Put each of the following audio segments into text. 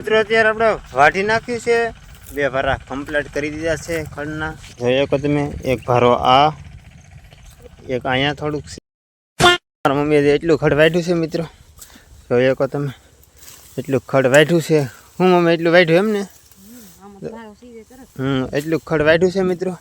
મિત્રો અત્યારે આપણે વાઢી નાખ્યું છે, 2 ભારા કમ્પ્લીટ કરી દીધા છે ખડના. જોઈ શકો તમે, એક ભારો આ, એક અહીંયા થોડુંક છે. મારા મમ્મીએ એટલું ખડ વાઢ્યું છે મિત્રો, જોઈ શકો તમે, એટલું ખડ વાઢ્યું છે. હું મમ્મી એટલું વાઢ્યું એમ ને? એટલું ખડ વાઢ્યું છે મિત્રો.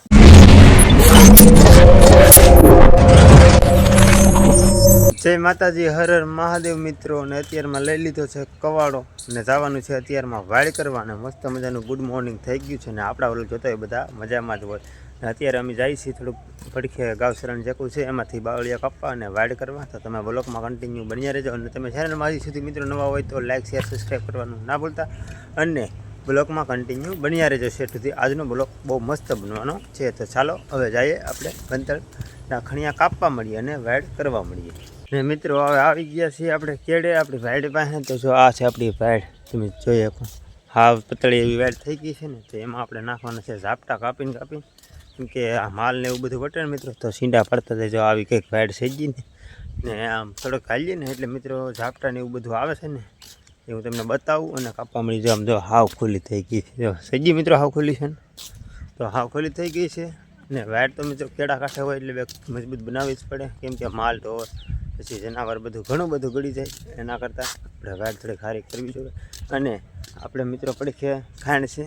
જય માતાજી, હર હર મહાદેવ મિત્રો. અને અત્યારમાં લઈ લીધો છે કવાડો અને જવાનું છે અત્યારમાં વાડ કરવા. અને મસ્ત મજાનું ગુડ મોર્નિંગ થઈ ગયું છે ને આપણા ઓલું જોતા હોય બધા મજામાં જ હોય. ને અત્યારે અમે જઈએ છીએ થોડુંક પડખે ગાવસરણ જેકું છે એમાંથી બાવળિયા કાપવા અને વાડ કરવા. તો તમે બ્લોગમાં કન્ટિન્યુ બન્યા રહેજો. અને તમે ચેનલમાં હજી સુધી મિત્રો નવા હોય તો લાઇક શેર સબસ્ક્રાઈબ કરવાનું ના ભૂલતા. અને બ્લોગમાં કન્ટિન્યુ બન્યા રહેજો. સેટ સુધી આજનો બ્લોગ બહુ મસ્ત બનવાનો છે. તો ચાલો હવે જઈએ આપણે બંતળના ખણિયા કાપવા મળીએ અને વાડ કરવા મળીએ. ને મિત્રો હવે આવી ગયા છીએ આપણે કેડે આપણી વાડ પાસે. તો જો આ છે આપણી વાડ, તમે જોઈ શકો. હાવ પતળી એવી વાડ થઈ ગઈ છે ને, તો એમાં આપણે નાખવાના છે ઝાપટા કાપીને કેમ કે આ માલ ને એવું બધું વટે ને મિત્રો, તો સીંડા પડતા જાય. જો આવી કંઈક વાડ સજી ને આમ થોડોક હાલીએ ને એટલે મિત્રો ઝાપટા ને એવું બધું આવે છે ને, એ હું તમને બતાવું અને કાપવા મળી જાય. આમ જો હાવ ખુલ્લી થઈ ગઈ છે, જો સજી મિત્રો હાવ ખુલ્લી છે ને, તો હાવ ખુલ્લી થઈ ગઈ છે. ને વાડ તો મિત્રો કેળા કાંઠે હોય એટલે મજબૂત બનાવવી જ પડે, કેમ કે માલ ઢોર પછી જનાવર બધું ઘણું બધું ગળી જાય. એના કરતાં આપણે વાડ થોડી ખારી કરવી જોઈએ. અને આપણે મિત્રો પડખે ખાંડ છે,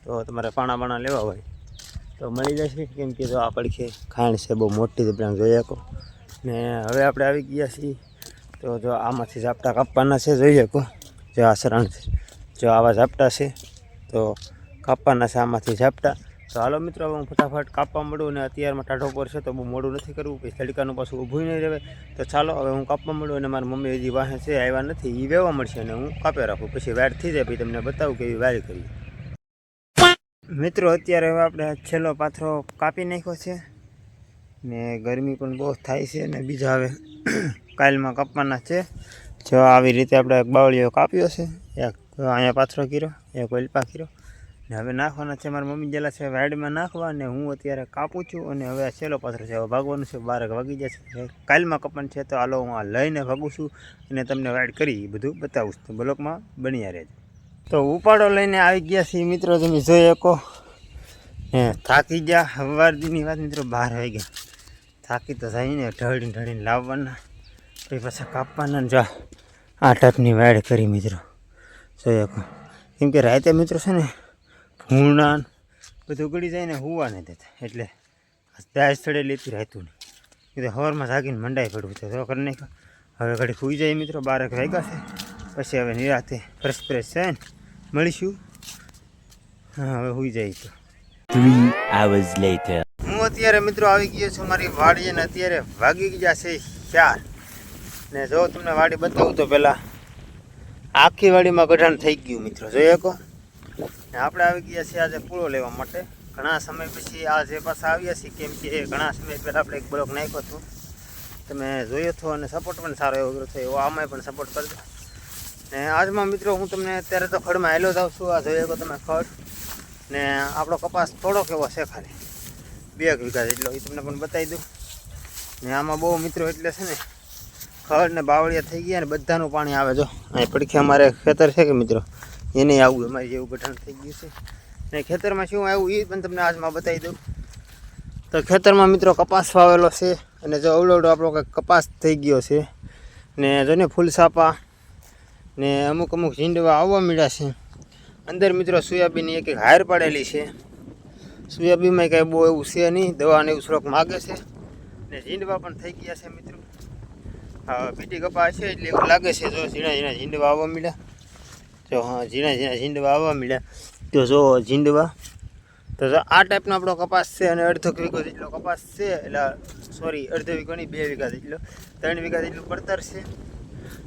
તો તમારે પાણા બાણા લેવા હોય તો મળી જશે, કેમ કે જો આ પડખે ખાંડ છે બહુ મોટી, તમે જોઈ શકો. ને હવે આપણે આવી ગયા છીએ, તો જો આમાંથી ઝાપટા કાપવાના છે, જોઈ શકો. જો આ સરણ છે, જો આવા ઝાપટા છે તો કાપવાના છે આમાંથી ઝાપટા. તો હાલો મિત્રો, હવે હું ફટાફટ કાપવા મળું. અને અત્યારમાં ટાઢો પર છે તો બહુ મોડું નથી કરવું, પછી તડકાનું પાછું ઊભું નહીં રહે. તો ચાલો હવે હું કાપવા મળું. અને મારી મમ્મી હજી વાહે છે, આવ્યા નથી, એ વેવા મળશે અને હું કાપે રાખું. પછી વાડ થઈ જાય પછી તમને બતાવું કે એવી વાડ કરી. મિત્રો અત્યારે હવે આપણે છેલ્લો પાથરો કાપી નાખ્યો છે ને ગરમી પણ બહુ થાય છે. અને બીજા હવે કાલમાં કાપવાના છે. જો આવી રીતે આપણે એક બાવળીઓ કાપ્યો છે, એક અહીંયા પાથરો કર્યો, એક ઓલપા કર્યો. ને હવે નાખવાના છે, મારા મમ્મી ગયેલા છે વાડમાં નાખવા, અને હું અત્યારે કાપું છું. અને હવે આ છેલ્લો પાથરો છે, હવે ભાગવાનું છે, 12 વાગી જશે. કાલમાં કપન છે, તો હાલો હું આ લઈને ભાગું છું અને તમને વાડ કરી એ બધું બતાવું છું. તો બ્લોકમાં બન્યા રહેજો. તો ઉપાડો લઈને આવી ગયા છીએ મિત્રો, તમે જોઈ શકો. થાકી ગયા, સવારથી વાત મિત્રો 12 વાગ્યા. થાકી તો જઈને ઢળીને લાવવાના, પછી પાછા કાપવાના. જો આ ટાઈપની વાડ કરી મિત્રો, જોઈ શકો. કેમ કે રાતે મિત્રો છે ને ભૂંડા બધું ગળી જાય ને હુવા નહીં દેતા, એટલે દાજ સ્થળે લેતી રહેતું નહીં. કીધું સવારમાં જાગીને મંડાઈ પડવું તો કરી નાખ્યો. હવે ઘડી સૂઈ જાય મિત્રો, 12 વાગ્યા છે. પછી હવે નિરાતે ફ્રેશ છે ને મળીશું. હા હવે સૂઈ જાય. તો 3 hours later. હું અત્યારે મિત્રો આવી ગયો છું મારી વાડીએ ને અત્યારે વાગી ગયા છે 4. ને જો તમને વાડી બતાવું તો પહેલાં આખી વાડીમાં ગઢાણ થઈ ગયું મિત્રો, જોઈ શકો. ને આપણે આવી ગયા છીએ આજે પૂળો લેવા માટે. ઘણા સમય પછી આજે પાછા આવ્યા છીએ, કેમ કે ઘણા સમય પહેલાં આપણે એક બ્લોગ નાખ્યો હતો, તમે જોયો હતો. અને સપોર્ટ પણ સારો એવો થયો, એવો આમાંય પણ સપોર્ટ કરજો. ને આજમાં મિત્રો હું તમને અત્યારે તો ખડમાં હેલો જાઉં છું. આ જોઈ શકો તમે ખડ. ને આપણો કપાસ થોડોક એવો છે, ખાલી 2 વીઘા જેટલો, એ તમને પણ બતાવી દઉં. ને આમાં બહુ મિત્રો એટલે છે ને ખડ ને બાવળિયા થઈ ગયા ને બધાનું પાણી આવે. જો અહીં પડખે અમારે ખેતર છે કે મિત્રો, એને આવું અમારી જેવું ગઠણ થઈ ગયું છે. ને ખેતરમાં શું આવ્યું એ પણ તમને આજમાં બતાવી દઉં. તો ખેતરમાં મિત્રો કપાસ વાવેલો છે, અને જો અવડો આપણો કંઈક કપાસ થઈ ગયો છે. ને જો ને ફૂલ સાપા ને અમુક ઝીંડવા આવવા મળ્યા છે. અંદર મિત્રો સોયાબીન એક હાર પાડેલી છે. સોયાબીનમાં કાંઈ બહુ એવું છે નહીં, દવા ને એવું થોડોક માગે છે. ને ઝીંડવા પણ થઈ ગયા છે મિત્રો. હા બીટી કપાસ છે એટલે એવું લાગે છે. જો ઝીણા ઝીંડવા આવવા મળ્યા. જો હા ઝીણા ઝીંડવા આવવા મળ્યા. તો જો ઝીંડવા, તો જો આ ટાઈપનો આપણો કપાસ છે. અને અડધો વીઘો જેટલો કપાસ છે, એટલે સોરી અડધો વીઘો નહીં, 2 વીઘા જેટલો, 3 વીઘા જેટલું પડતર છે.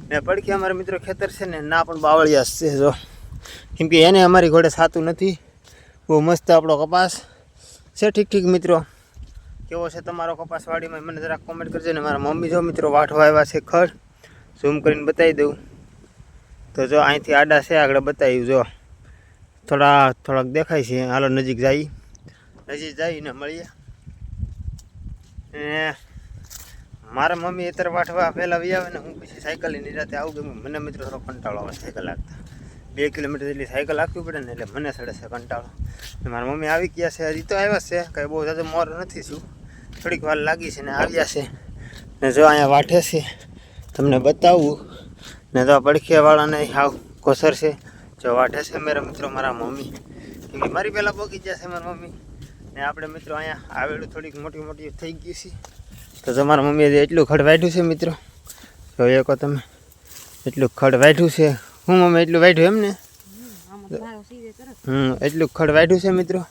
ને પડખે અમારા મિત્રો ખેતર છે ને ના પણ બાવળિયા છે. જો કેમ કે એને અમારી ઘોડે સાતું નથી. બહુ મસ્ત આપણો કપાસ છે. ઠીક મિત્રો, કેવો છે તમારો કપાસ વાડીમાં મને જરાક કોમેન્ટ કરજો. ને મારા મમ્મી જો મિત્રો વાઢવા આવ્યા છે ખડ, ઝૂમ કરીને બતાવી દઉં. તો જો અહીંથી આડા છે, આગળ બતાવ્યું. જો થોડાક દેખાય છે. હાલો નજીક જઈને મળીએ. ને મારા મમ્મી અત્યારે વાઢવા પહેલાં વી આવે ને હું પછી સાયકલની નિરાતે આવું, કે મને મિત્રો થોડો કંટાળો આવે સાયકલ લાગતા. 2 કિલોમીટર જેટલી સાયકલ રાખવી પડે ને એટલે મને સડે છે કંટાળો. ને મારા મમ્મી આવી ગયા છે, હજી તો આવ્યા છે, કંઈ બહુ જાજો મોર નથી શું, થોડીક વાર લાગી છે ને આવ્યા છે. ને જો અહીંયા વાઠે છે, તમને બતાવું. ને તો પડખિયાવાળાને હાવ કોસર છે, જો વાઠે છે મારા મિત્રો, મારા મમ્મી, કેમ કે મારી પહેલાં પહોંચી જશે મારા મમ્મી. ને આપણે મિત્રો અહીંયા આવેલું થોડીક મોટી મોટી થઈ ગઈ છે. તો તમારા મમ્મીએ એટલું ખડ વાઢ્યું છે મિત્રો, જોઈએ કહો તમે, એટલું ખડ વાઢ્યું છે. હું મમ્મી એટલું વાઢ્યું એમ ને? એટલું ખડ વાઢ્યું છે મિત્રો.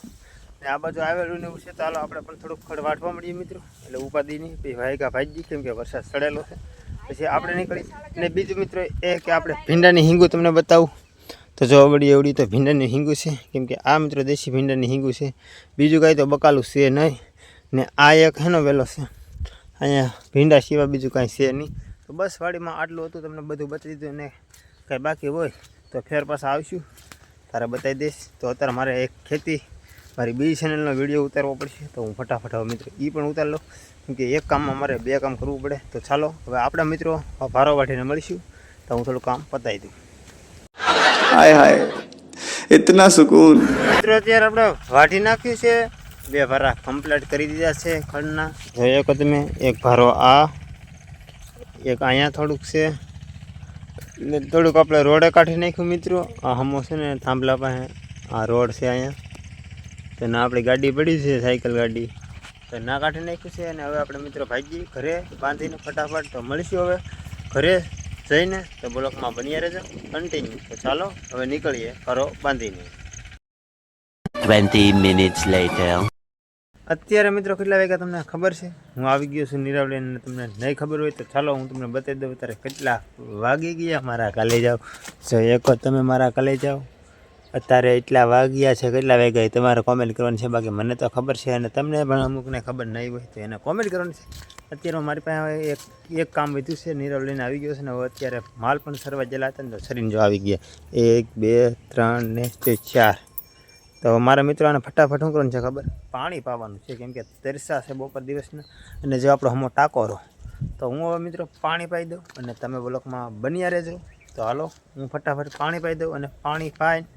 ને આ બાજુ આવેલું ને એવું છે, ચાલો આપણે પણ થોડુંક ખડ વાઢવા મળીએ મિત્રો. એટલે ઉપાધિ નહીં, પછી વાયકા ભાજી, કેમ કે વરસાદ સડેલો છે. પછી આપણે નીકળી. અને બીજું મિત્રો એ કે આપણે ભીંડાની હિંગું તમને બતાવું. તો જો અવડી એવડી તો ભીંડાની હિંગું છે, કેમ કે આ મિત્રો દેશી ભીંડાની હિંગું છે, બીજું કાંઈ તો બકાલું છે નહીં. ને આ એક હેનો વેલો છે, અહીંયા ભીંડા સિવાય બીજું કાંઈ છે નહીં. તો બસ વાડીમાં આટલું હતું, તમને બધું બતાવી દીધું. ને કાંઈ બાકી હોય તો ફેર પાછા આવશું, તારે બતાવી દઈશ. તો અત્યારે મારે એક ખેતી મારી બીજી ચેનલનો વિડીયો ઉતારવો પડશે, તો હું ફટાફટ હવે મિત્રો એ પણ ઉતારી લઉં, કેમ કે એક કામમાં મારે 2 કામ કરવું પડે. તો ચાલો હવે આપણા મિત્રો ભારો વાટીને મળીશું, તો હું થોડું કામ પતાવી દઉં. हाय हाय इतना सुकून. મિત્રો અત્યારે આપણે વાટી નાખ્યું છે, 2 ભારા કમ્પ્લીટ કરી દીધા છે ખડના. જોઈએ કે તમે, એક ભારો આ, એક અહીંયા થોડુંક છે, ને થોડુંક આપણે રોડે કાઢી નાખ્યું મિત્રો. આ હમો છે ને થાંભલા પાસે આ રોડ છે અહીંયા, તો ના આપણી ગાડી પડી છે, સાયકલ ગાડી, તો ના કાઢી નાખ્યું છે. અને હવે આપણે મિત્રો ભાગી ઘરે બાંધીને ફટાફટ. તો મળીશું હવે ઘરે જઈને, તો બ્લોકમાં બન્યા રહેજો કન્ટિન્યુ. તો ચાલો હવે નીકળીએ ઘરો બાંધીને. 20 minutes later. અત્યારે મિત્રો કેટલા વાગ્યા તમને ખબર છે? હું આવી ગયો છું નિરાવલી, અને તમને નહીં ખબર હોય તો ચાલો હું તમને બતાવી દઉં અત્યારે કેટલા વાગી ગયા. મારા કાલે જાઓ, જો એક તમે મારા કાલે જાઓ, અત્યારે એટલા વાગ્યા છે, કેટલા વાગ્યા તમારે કોમેન્ટ કરવાની છે. બાકી મને તો ખબર છે, અને તમને પણ અમુકને ખબર નહીં હોય તો એને કોમેન્ટ કરવાની છે. અત્યારે મારી પાસે એક કામ વધ્યું છે, નીરવ લઈને આવી ગયો છે. ને હવે અત્યારે માલ પણ સરવા ગયેલા હતા ને તો સરીને જો આવી ગયા 1 2 3 ને 4. તો મારા મિત્રો આને ફટાફટ શું કરવાનું છે ખબર? પાણી પાવાનું છે, કેમ કે તરસા છે બપોર દિવસના. અને જો આપણો હમો ટાકોરો, તો હું હવે મિત્રો પાણી પાઈ દઉં, અને તમે બ્લોકમાં બન્યા રહેજો. તો હાલો હું ફટાફટ પાણી પાઈ દઉં, અને પાણી પાઈને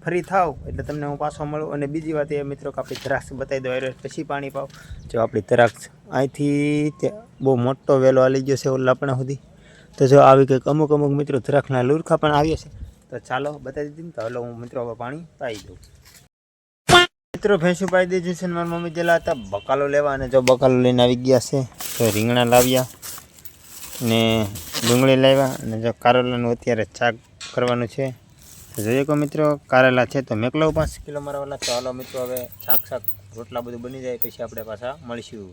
ફ્રી થાવ એટલે તમને હું પાછો મળું. અને બીજી વાત એ મિત્રો કે આપણી દ્રાક્ષ બતાવી દો, પછી પાણી પાવ. જો આપણી દ્રાક્ષ અહીંથી બહુ મોટો વેલો હાલી ગયો છે ઓલાપણા સુધી. તો જો આવી કંઈક અમુક મિત્રો દ્રાક્ષના લુરખા પણ આવ્યા છે. તો ચાલો બતાવી દીધી. તો હાલો હું મિત્રો હવે પાણી પાઈ દઉં. મિત્રો ભેંસું પાઈ દીધું છે, મારી મમ્મી જેલા હતા બકાલો લેવા, અને જો બકાલો લઈને આવી ગયા છે. તો રીંગણા લાવ્યા ને ડુંગળી લાવ્યા, અને જો કારેલાનું અત્યારે શાક કરવાનું છે. જોઈએ કહો મિત્રો કારેલા છે તો મેકલો 5 કિલો મારા વાલા. તો હાલો મિત્રો હવે શાક રોટલા બધું બની જાય પછી આપણે પાછા મળીશું.